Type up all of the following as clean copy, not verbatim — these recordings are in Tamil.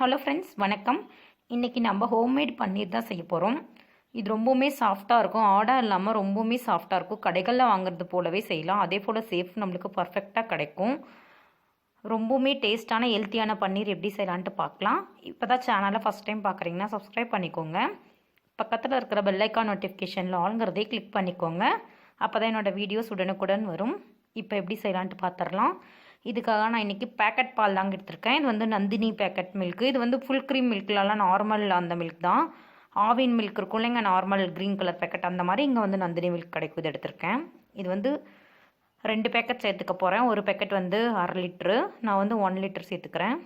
ஹலோ ஃப்ரெண்ட்ஸ், வணக்கம். இன்றைக்கி நம்ம ஹோம்மேட் பன்னீர் தான் செய்ய போகிறோம். இது ரொம்பவுமே சாஃப்டாக இருக்கும். ஆடாக இல்லாமல் ரொம்பவுமே சாஃப்டாக இருக்கும். கடைகளில் வாங்குறது போலவே செய்யலாம். அதே போல் சேஃப் நம்மளுக்கு பர்ஃபெக்டாக கிடைக்கும். ரொம்பவுமே டேஸ்டான ஹெல்த்தியான பன்னீர் எப்படி செய்யலான்ட்டு பார்க்கலாம். இப்போ தான் சேனலை ஃபஸ்ட் டைம் பார்க்குறீங்கன்னா சப்ஸ்கிரைப் பண்ணிக்கோங்க. பக்கத்தில் இருக்கிற பெல் ஐக்கான் நோட்டிஃபிகேஷனில் ஆளுங்கிறதே கிளிக் பண்ணிக்கோங்க. அப்போ தான் என்னோடய வீடியோஸ் உடனுக்குடன் வரும். இப்போ எப்படி செய்யலான்ட்டு பார்த்துடலாம். இதுக்காக நான் இன்றைக்கி பேக்கெட் பால் தாங்க எடுத்திருக்கேன். இது வந்து நந்தினி பேக்கெட் மில்க்கு. இது வந்து ஃபுல் க்ரீம் மில்க்லலாம் நார்மல் அந்த மில்க் தான். ஆவின் மில்க் இருக்கும் இல்லைங்க, நார்மல் க்ரீன் கலர் பேக்கெட் அந்த மாதிரி. இங்கே வந்து நந்தினி மில்க் கிடைக்கும். இது எடுத்திருக்கேன். இது வந்து 2 பேக்கெட் சேர்த்துக்க போகிறேன். ஒரு பேக்கெட் வந்து 1/2 லிட்ரு, நான் வந்து 1 லிட்டர் சேர்த்துக்கிறேன்.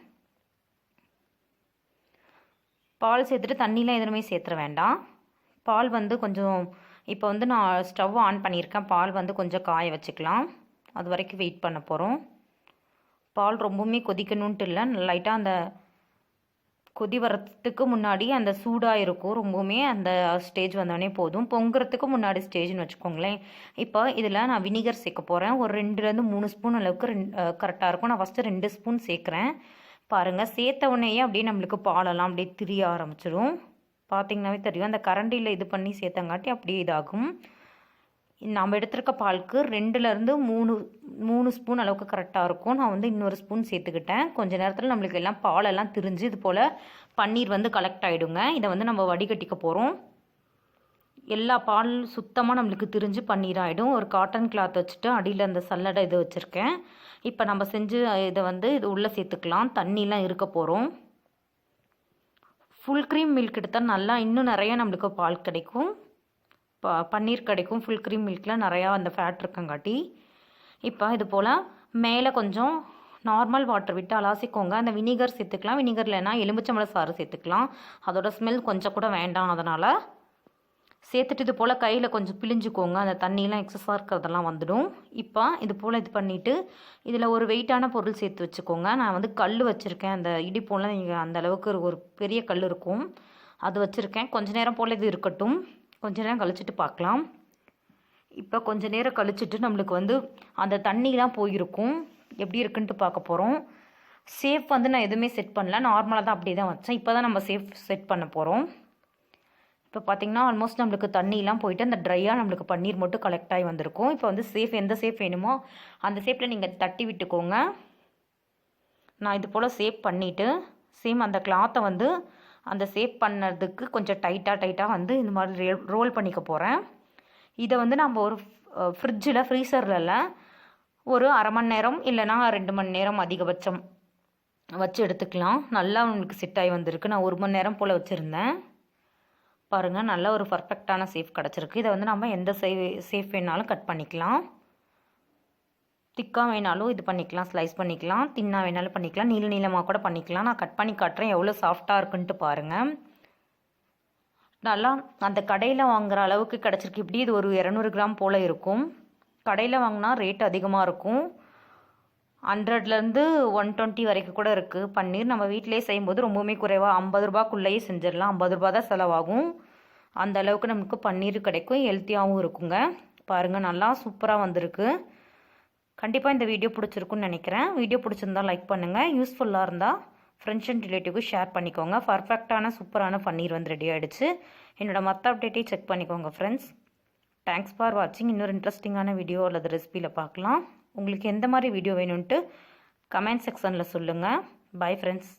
பால் சேர்த்துட்டு தண்ணிலாம் எதுவுமே சேர்த்துற வேண்டாம். பால் வந்து கொஞ்சம் இப்போ வந்து நான் ஸ்டவ் ஆன் பண்ணியிருக்கேன். பால் வந்து கொஞ்சம் காய வச்சுக்கலாம். அது வரைக்கும் வெயிட் பண்ண போகிறோம். பால் ரொம்பவுமே கொதிக்கணுன்ட்டு இல்லை, லைட்டாக அந்த கொதி வரத்துக்கு முன்னாடி அந்த சூடாக இருக்கும். ரொம்பவுமே அந்த ஸ்டேஜ் வந்தோடனே போதும். பொங்குறதுக்கு முன்னாடி ஸ்டேஜ்னு வச்சுக்கோங்களேன். இப்போ இதில் நான் வினிகர் சேர்க்க போகிறேன். ஒரு 2-3 ஸ்பூன் அளவுக்கு கரெக்டாக இருக்கும். நான் ஃபஸ்ட்டு 2 ஸ்பூன் சேர்க்குறேன். பாருங்கள், சேர்த்த உடனேயே அப்படியே நம்மளுக்கு பாலெல்லாம் அப்படியே திரிய ஆரம்பிச்சிடும். பார்த்திங்கனாவே தெரியும். அந்த கரண்டியில் இது பண்ணி சேர்த்தங்காட்டி அப்படியே இதாகும். நம்ம எடுத்துருக்க பாலுக்கு 2-3 ஸ்பூன் அளவுக்கு கரெக்டாக இருக்கும். நான் வந்து இன்னொரு ஸ்பூன் சேர்த்துக்கிட்டேன். கொஞ்சம் நேரத்தில் நம்மளுக்கு எல்லாம் பாலெல்லாம் திரிஞ்சு இது போல் பன்னீர் வந்து கலெக்ட் ஆகிடுங்க. இதை வந்து நம்ம வடிகட்டிக்க போகிறோம். எல்லா பால் சுத்தமாக நம்மளுக்கு திரிஞ்சு பன்னீர் ஆகிடும். ஒரு காட்டன் கிளாத் வச்சுட்டு அடியில் அந்த சல்லடை இது வச்சுருக்கேன். இப்போ நம்ம செஞ்சு இதை வந்து இது உள்ளே சேர்த்துக்கலாம். தண்ணிலாம் இருக்க போகிறோம். ஃபுல் க்ரீம் மில்க் எடுத்தால் நல்லா இன்னும் நிறையா நம்மளுக்கு பால் கிடைக்கும், பன்னீர் கிடைக்கும். ஃபுல் க்ரீம் மில்கில் நிறையா அந்த ஃபேட் இருக்கங்காட்டி. இப்போ இது போல் மேலே கொஞ்சம் நார்மல் வாட்டர் விட்டு அலாசிக்கோங்க. அந்த வினிகர் சேர்த்துக்கலாம். வினிகர் இல்லைன்னா எலுமிச்சம்பழ சாறு சேர்த்துக்கலாம். அதோட ஸ்மெல் கொஞ்சம் கூட வேண்டாம். அதனால் சேர்த்துட்டு இது போல் கையில் கொஞ்சம் பிழிஞ்சுக்கோங்க. அந்த தண்ணியெலாம் எக்ஸஸாக இருக்கிறதெல்லாம் வந்துடும். இப்போ இது போல் இது பண்ணிவிட்டு இதில் ஒரு வெயிட்டான பொருள் சேர்த்து வச்சுக்கோங்க. நான் வந்து கல் வச்சுருக்கேன். அந்த இடிப்போல் நீங்கள் அந்த அளவுக்கு ஒரு பெரிய கல் இருக்கும், அது வச்சுருக்கேன். கொஞ்சம் நேரம் போல் இது இருக்கட்டும். கொஞ்ச நேரம் கழிச்சிட்டு பார்க்கலாம். இப்போ கொஞ்சம் நேரம் கழிச்சிட்டு நம்மளுக்கு வந்து அந்த தண்ணிலாம் போயிருக்கும். எப்படி இருக்குன்ட்டு பார்க்க போகிறோம். சேஃப் வந்து நான் எதுவுமே செட் பண்ணல, நார்மலாக தான் அப்படியே தான் வச்சேன். இப்போ தான் நம்ம சேஃப் செட் பண்ண போகிறோம். இப்போ பார்த்திங்கன்னா ஆல்மோஸ்ட் நம்மளுக்கு தண்ணிலாம் போயிட்டு அந்த ட்ரையாக நம்மளுக்கு பன்னீர் மட்டும் கலெக்ட் ஆகி வந்திருக்கும். இப்போ வந்து சேஃப் எந்த சேஃப் வேணுமோ அந்த சேஃபில் நீங்கள் தட்டி விட்டுக்கோங்க. நான் இது போல் சேஃப் பண்ணிவிட்டு சேம் அந்த கிளாத்தை வந்து அந்த சேவ் பண்ணுறதுக்கு கொஞ்சம் டைட்டாக வந்து இந்த மாதிரி ரோல் பண்ணிக்க போகிறேன். இதை வந்து நம்ம ஒரு ஃப்ரீசரில் ஒரு 1/2 மணி நேரம் இல்லைனா 2 மணி நேரம் அதிகபட்சம் வச்சு எடுத்துக்கலாம். நல்லா உங்களுக்கு செட் ஆகி வந்திருக்கு. நான் 1 மணி நேரம் போல் வச்சுருந்தேன். பாருங்கள், நல்ல ஒரு பர்ஃபெக்டான சேஃப் கிடச்சிருக்கு. இதை வந்து நம்ம எந்த சேஃப் வேணாலும் கட் பண்ணிக்கலாம். திக்காக வேணாலும் இது பண்ணிக்கலாம், ஸ்லைஸ் பண்ணிக்கலாம். தின்னாக வேணாலும் பண்ணிக்கலாம், நீளமாக கூட பண்ணிக்கலாம். நான் கட் பண்ணி காட்டுறேன் எவ்வளோ சாஃப்டாக இருக்குன்ட்டு பாருங்கள். நல்லா அந்த கடையில் வாங்குகிற அளவுக்கு கிடச்சிருக்கு. இப்படி இது ஒரு 200 கிராம் போல் இருக்கும். கடையில் வாங்கினா ரேட் அதிகமாக இருக்கும். 100லேருந்து 120 வரைக்கும் கூட இருக்குது பன்னீர். நம்ம வீட்டிலே செய்யும்போது ரொம்பவுமே குறைவாக 50 ரூபாய்க்குள்ளேயே செஞ்சிடலாம். 50 ரூபா தான் செலவாகும். அந்த அளவுக்கு நமக்கு பன்னீர் கிடைக்கும். ஹெல்த்தியாகவும் இருக்குங்க. பாருங்கள், நல்லா சூப்பராக வந்திருக்கு. கண்டிப்பாக இந்த வீடியோ பிடிச்சிருக்குன்னு நினைக்கிறேன். வீடியோ பிடிச்சிருந்தால் லைக் பண்ணுங்கள். யூஸ்ஃபுல்லாக இருந்தால் ஃப்ரெண்ட்ஸ் அண்ட் ரிலேட்டிவ்க்கு ஷேர் பண்ணிக்கோங்க. பர்ஃபெக்டான சூப்பரான பன்னீர் வந்து ரெடி ஆகிடுச்சு. என்னோட மற்ற அப்டேட்டையும் செக் பண்ணிக்கோங்க ஃப்ரெண்ட்ஸ். தேங்க்ஸ் ஃபார் வாட்சிங். இன்னொரு இன்ட்ரெஸ்டிங்கான வீடியோ அல்லது ரெசிபியில் பார்க்கலாம். உங்களுக்கு எந்த மாதிரி வீடியோ வேணும்ன்ட்டு கமெண்ட் செக்ஷனில் சொல்லுங்கள். Bye friends.